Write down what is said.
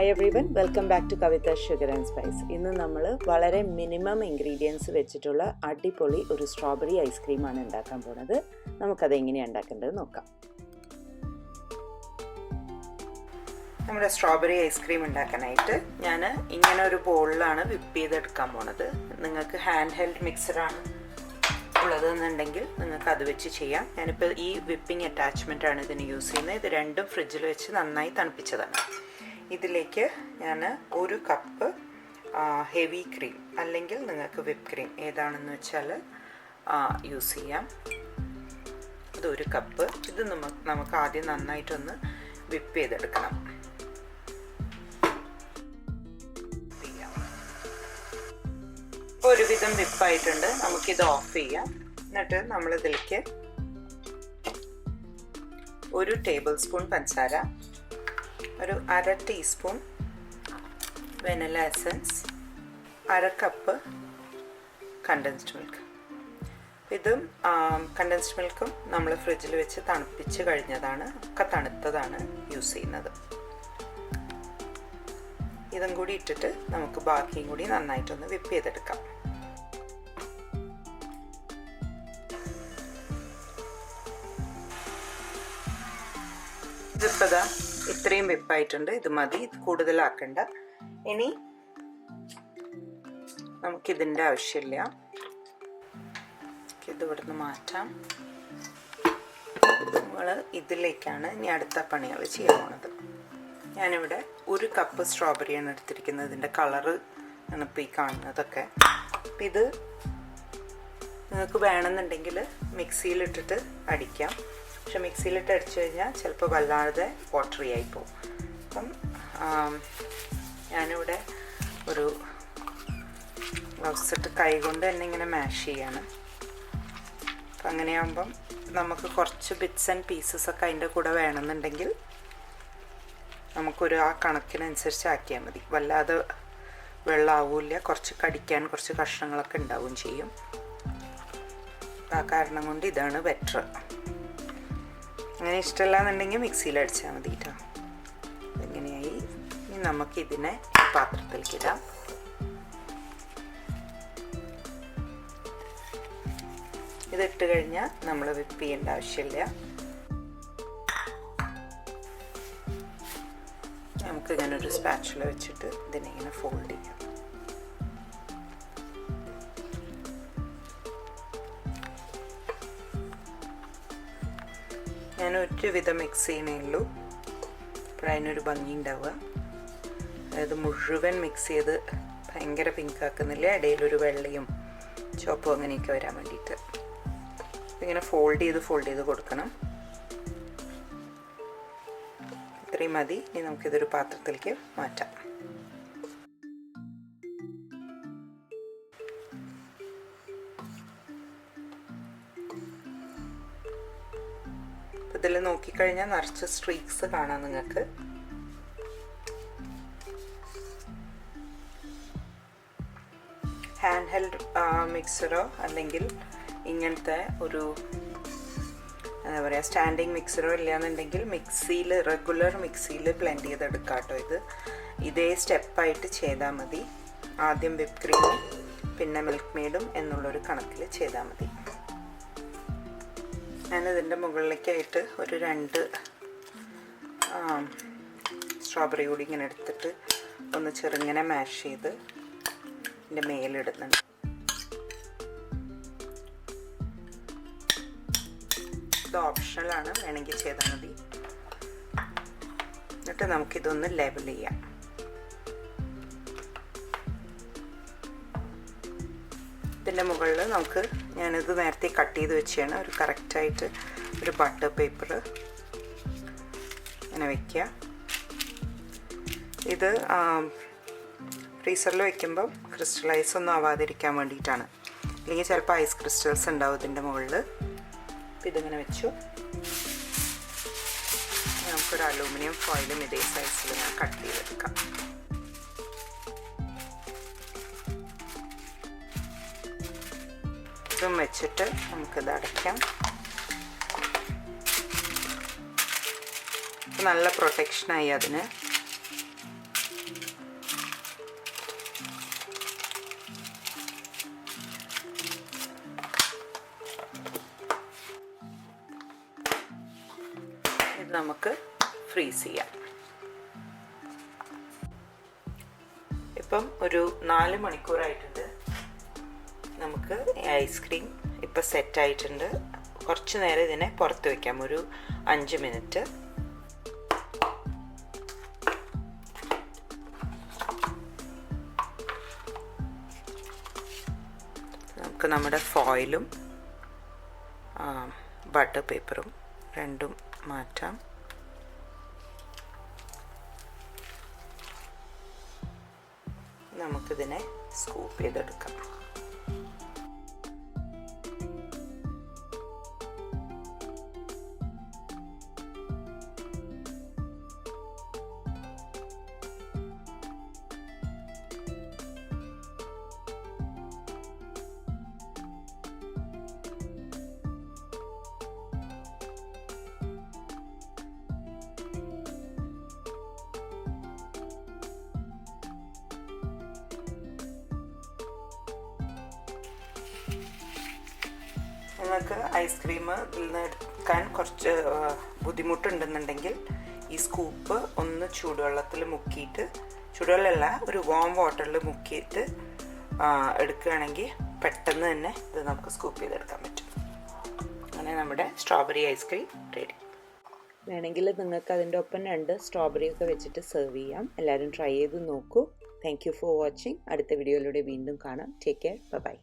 Hi everyone, welcome back to Kavitha sugar and spice. ഇന്ന് നമ്മൾ വളരെ മിനിമം ഇൻഗ്രീഡിയൻസ് വെച്ചിട്ടുള്ള അടിപൊളി ഒരു സ്ട്രോബെറി ഐസ്ക്രീമാണ് ഉണ്ടാക്കാൻ പോകുന്നത്. നമുക്കത് എങ്ങനെയാണ് ഉണ്ടാക്കേണ്ടത് നോക്കാം. നമ്മുടെ സ്ട്രോബെറി ഐസ്ക്രീം ഉണ്ടാക്കാനായിട്ട് ഞാൻ ഇങ്ങനെ ഒരു ബോളിലാണ് വിപ്പ് ചെയ്തെടുക്കാൻ പോണത്. നിങ്ങൾക്ക് ഹാൻഡ് ഹെൽഡ് മിക്സറാണ് ഉള്ളതെന്നുണ്ടെങ്കിൽ നിങ്ങൾക്ക് അത് വെച്ച് ചെയ്യാം. ഞാനിപ്പോൾ ഈ വിപ്പിംഗ് അറ്റാച്ച്മെൻ്റ് ആണ് ഇതിന് യൂസ് ചെയ്യുന്നത്. ഇത് രണ്ടും ഫ്രിഡ്ജിൽ വെച്ച് നന്നായി തണുപ്പിച്ചതാണ്. ഇതിലേക്ക് ഞാൻ ഒരു കപ്പ് ഹെവി ക്രീം അല്ലെങ്കിൽ നിങ്ങൾക്ക് വിപ്പ് ക്രീം ഏതാണെന്ന് വെച്ചാൽ യൂസ് ചെയ്യാം. ഇതൊരു കപ്പ്. ഇത് നമുക്ക് ആദ്യം നന്നായിട്ടൊന്ന് വിപ്പ് ചെയ്തെടുക്കണം. ഒരുവിധം വിപ്പായിട്ടുണ്ട്. നമുക്കിത് ഓഫ് ചെയ്യാം. എന്നിട്ട് നമ്മളിതിലേക്ക് ഒരു ടേബിൾ സ്പൂൺ പഞ്ചസാര, ഒരു അര ടീസ്പൂൺ വെനില എസൻസ്, അര കപ്പ് കണ്ടൻസ്ഡ് മിൽക്ക്. ഇതും കണ്ടൻസ്ഡ് മിൽക്കും നമ്മൾ ഫ്രിഡ്ജിൽ വെച്ച് തണുപ്പിച്ച് കഴിഞ്ഞതാണ്, ഒക്കെ തണുത്തതാണ് യൂസ് ചെയ്യുന്നത്. ഇതും കൂടി ഇട്ടിട്ട് നമുക്ക് ബാക്കിയും കൂടി നന്നായിട്ടൊന്ന് വിപ്പ് ചെയ്തെടുക്കാം. ഇതിപ്പോൾ ഇത്രയും വിപ്പായിട്ടുണ്ട്. ഇത് മതി, ഇത് കൂടുതലാക്കണ്ട. ഇനി നമുക്കിതിൻ്റെ ആവശ്യമില്ല. ഇത് ഇവിടുന്ന് മാറ്റാം. നമ്മൾ ഇതിലേക്കാണ് ഇനി അടുത്ത പണികൾ ചെയ്യാൻ പോണത്. ഞാനിവിടെ ഒരു കപ്പ് സ്ട്രോബെറിയാണ് എടുത്തിരിക്കുന്നത്. ഇതിൻ്റെ കളറ് ആണ് ഇപ്പോൾ ഈ കാണുന്നതൊക്കെ. അപ്പം ഇത് നിങ്ങൾക്ക് വേണമെന്നുണ്ടെങ്കിൽ മിക്സിയിലിട്ടിട്ട് അടിക്കാം. പക്ഷെ മിക്സിയിലിട്ട് അടിച്ചു കഴിഞ്ഞാൽ ചിലപ്പോൾ വല്ലാതെ വാട്ടറി ആയിപ്പോവും. അപ്പം ഞാനിവിടെ ഒരു ഗ്ലൗസ് ഇട്ട് കൈ കൊണ്ട് തന്നെ ഇങ്ങനെ മാഷ് ചെയ്യാണ്. അപ്പം അങ്ങനെയാകുമ്പം നമുക്ക് കുറച്ച് ബിറ്റ്സ് ആൻഡ് പീസസ് ഒക്കെ അതിൻ്റെ കൂടെ വേണമെന്നുണ്ടെങ്കിൽ നമുക്കൊരു ആ കണക്കിനനുസരിച്ച് ആക്കിയാൽ മതി. വല്ലാതെ വെള്ളമാവില്ല. കുറച്ച് കടിക്കാൻ കുറച്ച് കഷ്ണങ്ങളൊക്കെ ഉണ്ടാവുകയും ചെയ്യും. ആ കാരണം കൊണ്ട് ഇതാണ് ബെറ്റർ. അങ്ങനെ ഇഷ്ടമല്ല എന്നുണ്ടെങ്കിൽ മിക്സിയിൽ അടിച്ചാൽ മതി കേട്ടോ. ഇങ്ങനെയായി. ഇനി നമുക്കിതിനെ പാത്രത്തിലേക്ക് ഇടാം. ഇതിട്ട് കഴിഞ്ഞാൽ നമ്മൾ വിപ്പ് ചെയ്യേണ്ട ആവശ്യമില്ല. നമുക്കിങ്ങനെ ഒരു സ്പാച്ചുല വെച്ചിട്ട് ഇതിനെ ഇങ്ങനെ ഫോൾഡ് ചെയ്യാം. ഞാൻ ഒരുവിധം മിക്സ് ചെയ്യണേ ഉള്ളൂ. അപ്പോഴതിനൊരു ഭംഗി ഉണ്ടാവുക. അതായത് മുഴുവൻ മിക്സ് ചെയ്ത് ഭയങ്കര പിങ്ക് ആക്കുന്നില്ല. ഇടയിലൊരു വെള്ളയും ചുവപ്പും അങ്ങനെയൊക്കെ വരാൻ വേണ്ടിയിട്ട് ഇങ്ങനെ ഫോൾഡ് ചെയ്ത് കൊടുക്കണം. ഇത്രയും മതി. ഇനി നമുക്കിതൊരു പാത്രത്തിലേക്ക് മാറ്റാം. ഇതിൽ നോക്കിക്കഴിഞ്ഞാൽ നിറച്ച് സ്ട്രീക്സ് കാണാം നിങ്ങൾക്ക്. ഹാൻഡ് ഹെൽഡ് മിക്സറോ അല്ലെങ്കിൽ ഇങ്ങനത്തെ ഒരു എന്താ പറയുക സ്റ്റാൻഡിങ് മിക്സറോ ഇല്ലയെന്നുണ്ടെങ്കിൽ മിക്സിയിൽ റെഗുലർ മിക്സിയിൽ ബ്ലെൻഡ് ചെയ്തെടുക്കാം കേട്ടോ. ഇതേ സ്റ്റെപ്പായിട്ട് ചെയ്താൽ മതി. ആദ്യം വിപ്പ് ക്രീമും പിന്നെ മിൽക്ക് മെയ്ഡും എന്നുള്ളൊരു കണക്കിൽ ചെയ്താൽ മതി. ഞാനിതിൻ്റെ മുകളിലേക്കായിട്ട് ഒരു 2 സ്ട്രോബെറി കൂടി ഇങ്ങനെ എടുത്തിട്ട് ഒന്ന് ചെറുങ്ങനെ മാഷ് ചെയ്ത് ഇതിൻ്റെ മേലിടുന്നുണ്ട്. ഇത് ഓപ്ഷണലാണ്, വേണമെങ്കിൽ ചെയ്താൽ മതി. എന്നിട്ട് നമുക്കിതൊന്ന് ലെവൽ ചെയ്യാം. ഇതിൻ്റെ മുകളിൽ നമുക്ക് ഞാനിത് നേരത്തെ കട്ട് ചെയ്ത് വെച്ചാണ് ഒരു കറക്റ്റായിട്ട് ഒരു ബട്ടർ പേപ്പർ ഇങ്ങനെ വയ്ക്കുക. ഇത് ഫ്രീസറിൽ വയ്ക്കുമ്പം ക്രിസ്റ്റലൈസ് ഒന്നും ആവാതിരിക്കാൻ വേണ്ടിയിട്ടാണ്. അല്ലെങ്കിൽ ചിലപ്പോൾ ഐസ് ക്രിസ്റ്റൽസ് ഉണ്ടാവും ഇതിൻ്റെ മുകളിൽ. അപ്പം ഇതിങ്ങനെ വെച്ചു. നമുക്കൊരു അലൂമിനിയം ഫോയിലും ഇതേ സൈസിൽ ഞാൻ കട്ട് ചെയ്തെടുക്കാം. ഇതും വെച്ചിട്ട് നമുക്കിത് അടയ്ക്കാം. നല്ല പ്രൊട്ടക്ഷനായി അതിന്. നമുക്ക് ഫ്രീസ് ചെയ്യാം. ഇപ്പം ഒരു 4 മണിക്കൂറായിട്ടുണ്ട്. നമുക്ക് ഐസ്ക്രീം ഇപ്പം സെറ്റായിട്ടുണ്ട്. കുറച്ച് നേരം ഇതിനെ പുറത്ത് വയ്ക്കാം, ഒരു 5 മിനിറ്റ്. നമുക്ക് നമ്മുടെ ഫോയിലും ബട്ടർ പേപ്പറും രണ്ടും മാറ്റാം. നമുക്കിതിനെ സ്കൂപ്പ് ചെയ്തെടുക്കാം. നിങ്ങൾക്ക് ഐസ്ക്രീം ഇതിൽ നിന്ന് എടുക്കാൻ കുറച്ച് ബുദ്ധിമുട്ടുണ്ടെന്നുണ്ടെങ്കിൽ ഈ സ്കൂപ്പ് ഒന്ന് ചൂടുവെള്ളത്തിൽ മുക്കിയിട്ട്, ചൂടുവെള്ളമല്ല ഒരു വാം വാട്ടറിൽ മുക്കിയിട്ട് എടുക്കുകയാണെങ്കിൽ പെട്ടെന്ന് തന്നെ ഇത് നമുക്ക് സ്കൂപ്പ് ചെയ്തെടുക്കാൻ പറ്റും. അങ്ങനെ നമ്മുടെ സ്ട്രോബെറി ഐസ്ക്രീം റെഡി. വേണമെങ്കിൽ നിങ്ങൾക്ക് അതിൻ്റെ ഒപ്പം 2 സ്ട്രോബെറി ഒക്കെ വെച്ചിട്ട് സെർവ് ചെയ്യാം. എല്ലാവരും ട്രൈ ചെയ്ത് നോക്കൂ. Thank you for watching. അടുത്ത വീഡിയോയിലൂടെ വീണ്ടും കാണാം. Take care. ബൈ.